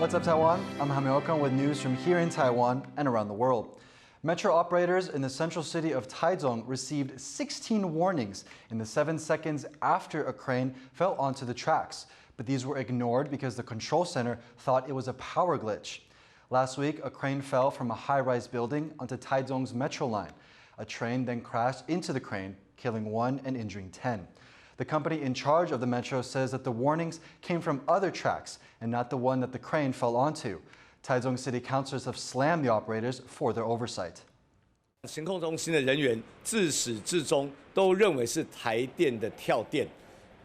What's up, Taiwan? I'm Jaime Ocon with news from here in Taiwan and around the world. Metro operators in the central city of Taichung received 16 warnings in the 7 seconds after a crane fell onto the tracks. But these were ignored because the control center thought it was a power glitch. Last week, a crane fell from a high-rise building onto Taichung's metro line. A train then crashed into the crane, killing 1 and injuring 10. The company in charge of the metro says that the warnings came from other tracks and not the one that the crane fell onto. Taichung City councilors have slammed the operators for their oversight. 行控中心的人员自始至终都认为是台电的跳电，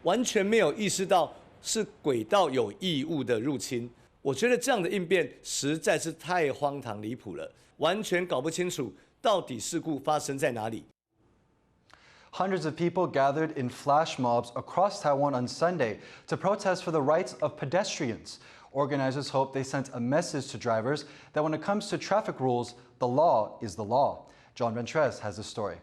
完全没有意识到是轨道有异物的入侵。我觉得这样的应变实在是太荒唐离谱了，完全搞不清楚到底事故发生在哪里。 Hundreds of people gathered in flash mobs across Taiwan on Sunday to protest for the rights of pedestrians. Organizers hope they sent a message to drivers that when it comes to traffic rules, the law is the law. John Ventres has the story.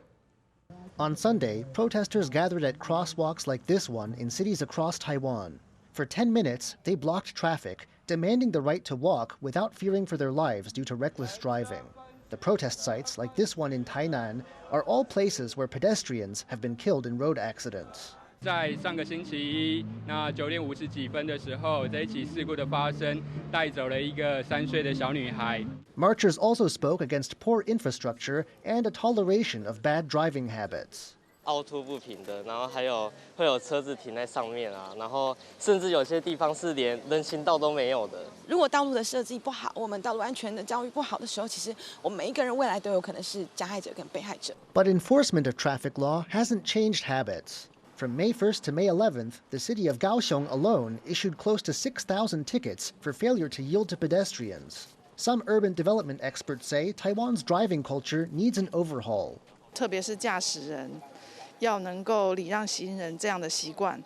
On Sunday, protesters gathered at crosswalks like this one in cities across Taiwan. For 10 minutes, they blocked traffic, demanding the right to walk without fearing for their lives due to reckless driving. The protest sites, like this one in Tainan, are all places where pedestrians have been killed in road accidents. 在上个星期一，那9点50几分的时候，这一起事故的发生，带走了一个3岁的小女孩。 Marchers also spoke against poor infrastructure and a toleration of bad driving habits. 凹凸不平的，然后会有车子停在上面啊，然后甚至有些地方是连人行道都没有的。如果道路的设计不好，我们道路安全的教育不好的时候，其实我们每一个人未来都有可能是加害者跟被害者。But enforcement of traffic law hasn't changed habits. From May 1st to May 11th, the city of Kaohsiung alone issued close to 6,000 tickets for failure to yield to pedestrians. Some urban development experts say Taiwan's driving culture needs an overhaul. 特别是驾驶人要能够礼让行人这样的习惯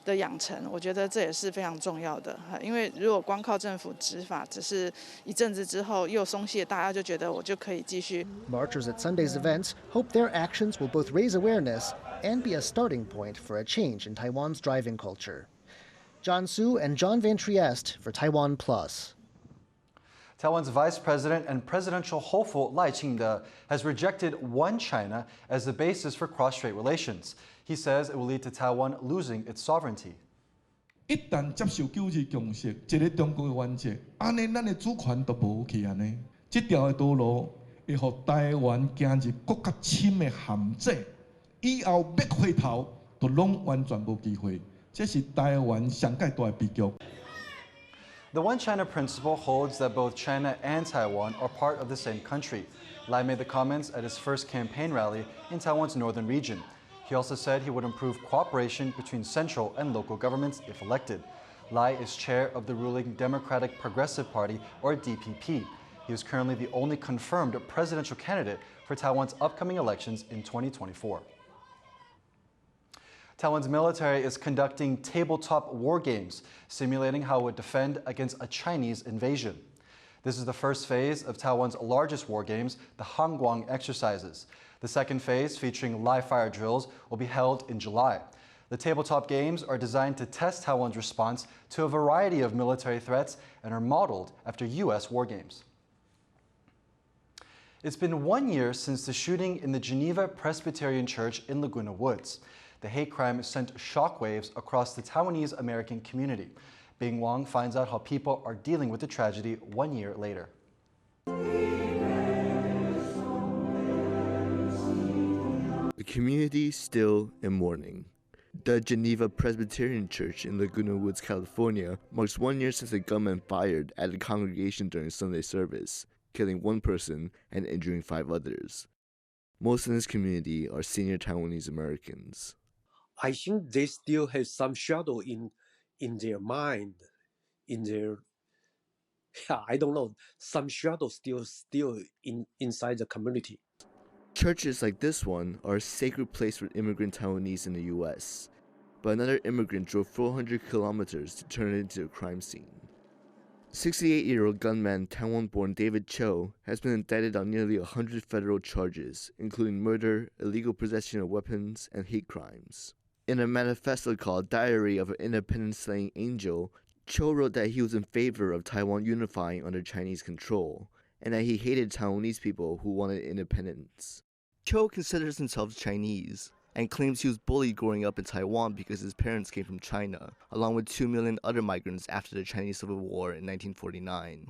的养成，我觉得这也是非常重要的。因为如果光靠政府执法，只是一阵子之后又松懈，大家就觉得我就可以继续。Marchers at Sunday's events hope their actions will both raise awareness and be a starting point for a change in Taiwan's driving culture. John Su and John Van Trieste for TaiwanPlus. Taiwan's vice president and presidential hopeful Lai Rejects has rejected one China as the basis for cross-strait relations. He says it will lead to Taiwan losing its sovereignty. 一旦接受九二共识，一个中国的原则，安尼咱的主权都无去安尼。这条的道路会让台湾行入更加深的陷阱，以后要回头都拢完全无机会。这是台湾上界大的悲剧。 The One China principle holds that both China and Taiwan are part of the same country. Lai made the comments at his first campaign rally in Taiwan's northern region. He also said he would improve cooperation between central and local governments if elected. Lai is chair of the ruling Democratic Progressive Party, or DPP. He is currently the only confirmed presidential candidate for Taiwan's upcoming elections in 2024. Taiwan's military is conducting tabletop war games, simulating how it would defend against a Chinese invasion. This is the first phase of Taiwan's largest war games, the Hangguang exercises. The second phase, featuring live fire drills, will be held in July. The tabletop games are designed to test Taiwan's response to a variety of military threats and are modeled after U.S. war games. It's been 1 year since the shooting in the Geneva Presbyterian Church in Laguna Woods. The hate crime sent shockwaves across the Taiwanese American community. Bing Wang finds out how people are dealing with the tragedy 1 year later. The community is still in mourning. The Geneva Presbyterian Church in Laguna Woods, California, marks 1 year since a gunman fired at a congregation during Sunday service, killing 1 person and injuring 5 others. Most in this community are senior Taiwanese Americans. I think they still have some shadow in their mind, in their, I don't know, some shadow still inside the community. Churches like this one are a sacred place for immigrant Taiwanese in the U.S., but another immigrant drove 400 kilometers to turn it into a crime scene. 68-year-old gunman Taiwan-born David Cho has been indicted on nearly 100 federal charges, including murder, illegal possession of weapons, and hate crimes. In a manifesto called Diary of an Independent Slaying Angel, Cho wrote that he was in favor of Taiwan unifying under Chinese control, and that he hated Taiwanese people who wanted independence. Cho considers himself Chinese, and claims he was bullied growing up in Taiwan because his parents came from China, along with 2 million other migrants after the Chinese Civil War in 1949.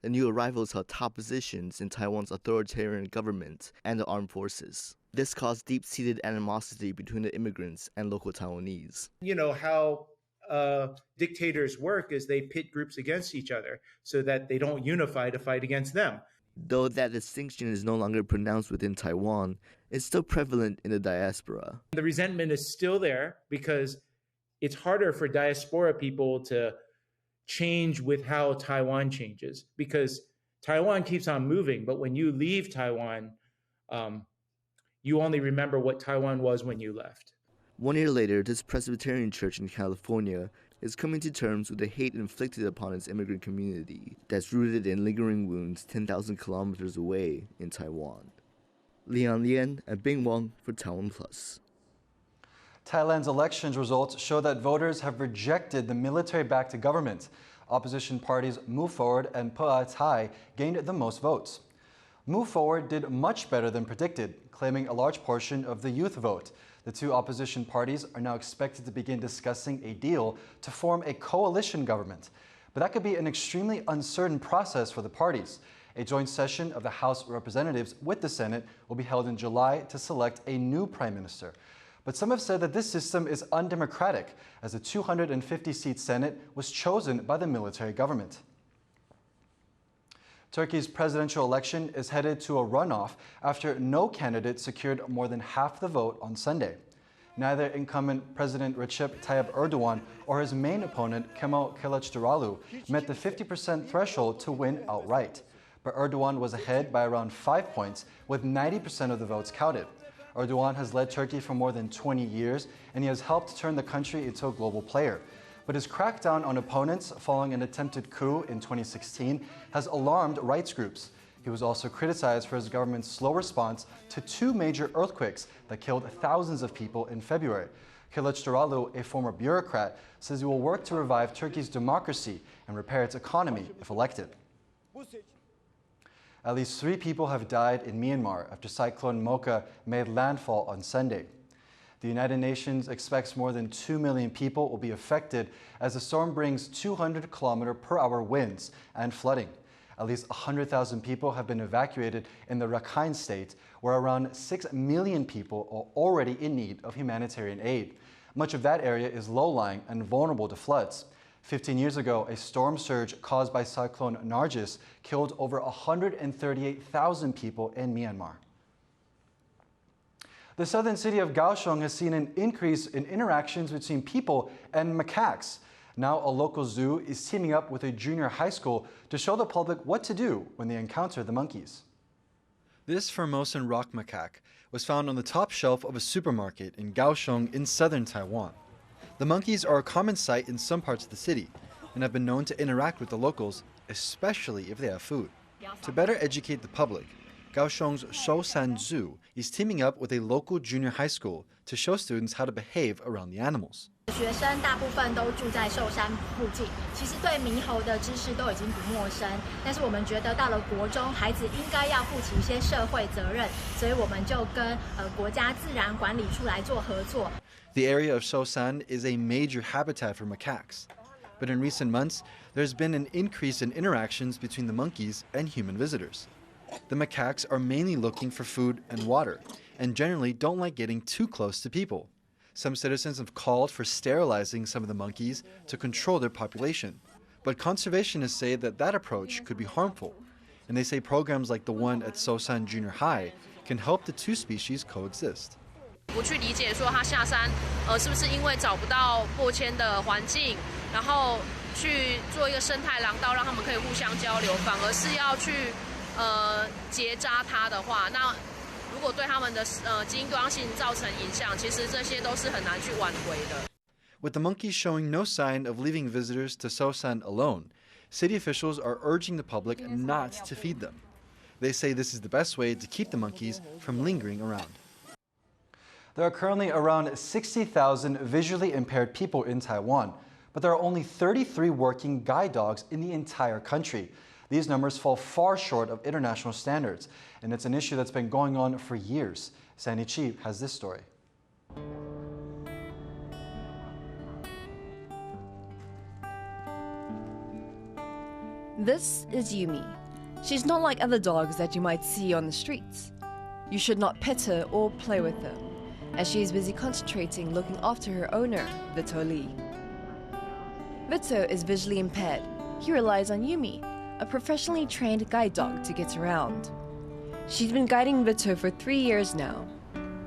The new arrivals held top positions in Taiwan's authoritarian government and the armed forces. This caused deep-seated animosity between the immigrants and local Taiwanese. You know how dictators work is they pit groups against each other so that they don't unify to fight against them. Though that distinction is no longer pronounced within Taiwan, it's still prevalent in the diaspora. The resentment is still there because it's harder for diaspora people to change with how Taiwan changes, because Taiwan keeps on moving, but when you leave Taiwan, you only remember what Taiwan was when you left. 1 year later, this Presbyterian church in California is coming to terms with the hate inflicted upon its immigrant community that's rooted in lingering wounds 10,000 kilometers away in Taiwan. Lian Lian and Bing Wang for TaiwanPlus. Thailand's elections results show that voters have rejected the military-backed government. Opposition parties Move Forward and Pheu Thai gained the most votes. Move Forward did much better than predicted, claiming a large portion of the youth vote. The two opposition parties are now expected to begin discussing a deal to form a coalition government. But that could be an extremely uncertain process for the parties. A joint session of the House of Representatives with the Senate will be held in July to select a new prime minister. But some have said that this system is undemocratic, as the 250-seat Senate was chosen by the military government. Turkey's presidential election is headed to a runoff after no candidate secured more than half the vote on Sunday. Neither incumbent President Recep Tayyip Erdogan or his main opponent Kemal Kılıçdaroğlu met the 50% threshold to win outright. But Erdogan was ahead by around 5 points, with 90% of the votes counted. Erdogan has led Turkey for more than 20 years, and he has helped turn the country into a global player. But his crackdown on opponents following an attempted coup in 2016 has alarmed rights groups. He was also criticized for his government's slow response to 2 major earthquakes that killed thousands of people in February. Kılıçdaroğlu, a former bureaucrat, says he will work to revive Turkey's democracy and repair its economy if elected. At least 3 people have died in Myanmar after Cyclone Mocha made landfall on Sunday. The United Nations expects more than 2 million people will be affected as the storm brings 200-kilometer-per-hour winds and flooding. At least 100,000 people have been evacuated in the Rakhine state, where around 6 million people are already in need of humanitarian aid. Much of that area is low-lying and vulnerable to floods. 15 years ago, a storm surge caused by Cyclone Nargis killed over 138,000 people in Myanmar. The southern city of Kaohsiung has seen an increase in interactions between people and macaques. Now a local zoo is teaming up with a junior high school to show the public what to do when they encounter the monkeys. This Formosan rock macaque was found on the top shelf of a supermarket in Kaohsiung in southern Taiwan. The monkeys are a common sight in some parts of the city and have been known to interact with the locals, especially if they have food. To better educate the public, Kaohsiung's Shousan Zoo is teaming up with a local junior high school to show students how to behave around the animals. 学生大部分都住在寿山附近，其实对猕猴的知识都已经不陌生。但是我们觉得到了国中，孩子应该要负起一些社会责任，所以我们就跟国家自然管理处来做合作。The area of Shousan is a major habitat for macaques. But in recent months, there's been an increase in interactions between the monkeys and human visitors. The macaques are mainly looking for food and water, and generally don't like getting too close to people. Some citizens have called for sterilizing some of the monkeys to control their population. But conservationists say that approach could be harmful, and they say programs like the one at Sosan Junior High can help the two species coexist. 不去理解说他下山，是不是因为找不到过迁的环境，然后去做一个生态廊道，让他们可以互相交流，反而是要去结扎它的话，那如果对他们的基因多样性造成影响，其实这些都是很难去挽回的。With the monkeys showing no sign of leaving visitors to Sosan alone, city officials are urging the public not to feed them. They say this is the best way to keep the monkeys from lingering around. There are currently around 60,000 visually impaired people in Taiwan, but there are only 33 working guide dogs in the entire country. These numbers fall far short of international standards, and it's an issue that's been going on for years. Sandy Chi has this story. This is Yumi. She's not like other dogs that you might see on the streets. You should not pet her or play with her, as she is busy concentrating looking after her owner, Vito Lee. Vito is visually impaired. He relies on Yumi, a professionally trained guide dog, to get around. She's been guiding Vito for 3 years now.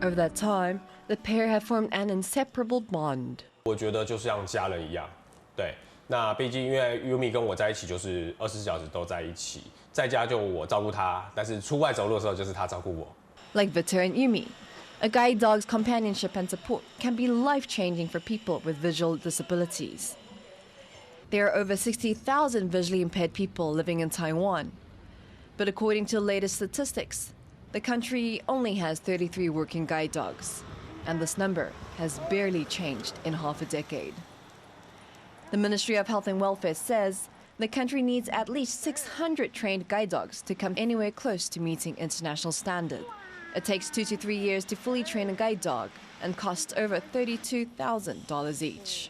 Over that time, the pair have formed an inseparable bond. 我觉得就像家人一样，对。那毕竟因为 Yumi 跟我在一起就是24小时都在一起，在家就我照顾他，但是出外走路的时候就是他照顾我。Like Vito and Yumi, a guide dog's companionship and support can be life-changing for people with visual disabilities. There are over 60,000 visually impaired people living in Taiwan. But according to the latest statistics, the country only has 33 working guide dogs, and this number has barely changed in half a decade. The Ministry of Health and Welfare says the country needs at least 600 trained guide dogs to come anywhere close to meeting international standard. It takes 2 to 3 years to fully train a guide dog and costs over $32,000 each.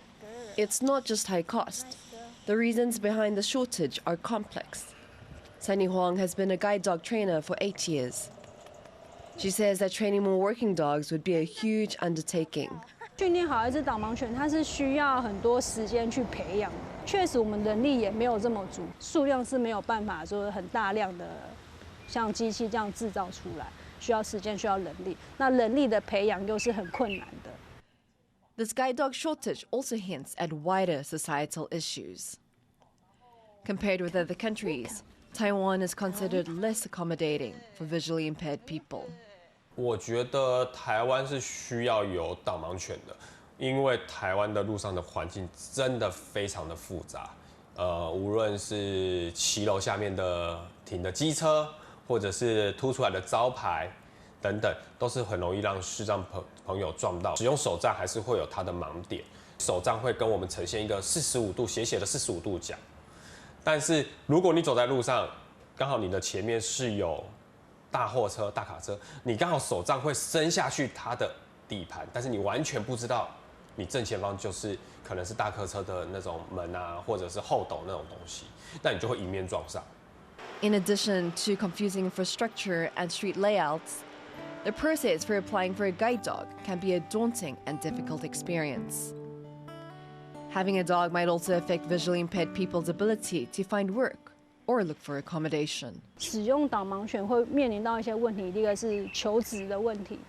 It's not just high cost. The reasons behind the shortage are complex. Sunny Huang has been a guide dog trainer for 8 years. She says that training more working dogs would be a huge undertaking. 训练好一只导盲犬，它是需要很多时间去培养。确实，我们人力也没有这么足，数量是没有办法说很大量的像机器这样制造出来，需要时间，需要人力。那人力的培养又是很困难的。This guide dog shortage also hints at wider societal issues. Compared with other countries, Taiwan is considered less accommodating for visually impaired people. 我觉得台湾是需要有导盲犬的，因为台湾的路上的环境真的非常的复杂。无论是骑楼下面的停的机车，或者是凸出来的招牌等等，都是很容易让视障朋友撞到。使用手杖还是会有它的盲点，手杖会跟我们呈现一个45度斜斜的45度角。但是如果你走在路上，刚好你的前面是有大货车、大卡车，你刚好手杖会伸下去它的底盘，但是你完全不知道你正前方就是可能是大客车的那种门啊，或者是后斗那种东西，那你就会迎面撞上。In addition to confusing infrastructure and street layouts, the process for applying for a guide dog can be a daunting and difficult experience. Having a dog might also affect visually impaired people's ability to find work or look for accommodation. 使用导盲犬会面临到一些问题，第一个是求职的问题，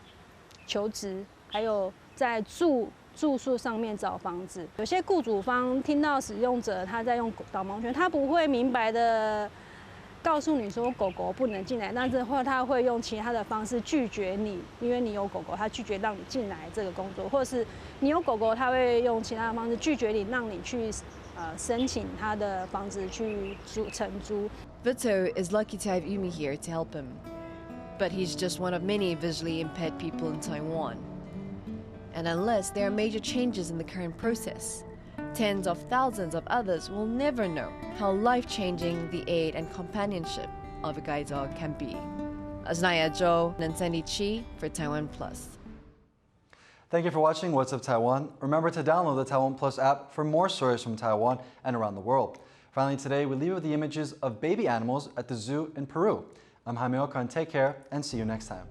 求职，还有在住宿上面找房子。有些雇主方听到使用者他在用导盲犬，他不会明白的告诉你说狗狗不能进来，但是他会用其他的方式拒绝你，因为你有狗狗，他拒绝让你进来这个工作，或者是你有狗狗，他会用其他的方式拒绝你，让你去申请他的房子去承租。Vito is lucky to have Yumi here to help him, but he's just one of many visually impaired people in Taiwan. And unless there are major changes in the current process, tens of thousands of others will never know how life-changing the aid and companionship of a guide dog can be. Asnaya Zhou and Sandy Chi for TaiwanPlus. Thank you for watching What's Up Taiwan. Remember to download the TaiwanPlus app for more stories from Taiwan and around the world. Finally, today we leave with the images of baby animals at the zoo in Peru. I'm Jaime Ocon. Take care and see you next time.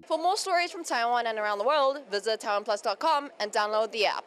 For more stories from Taiwan and around the world, visit TaiwanPlus.com and download the app.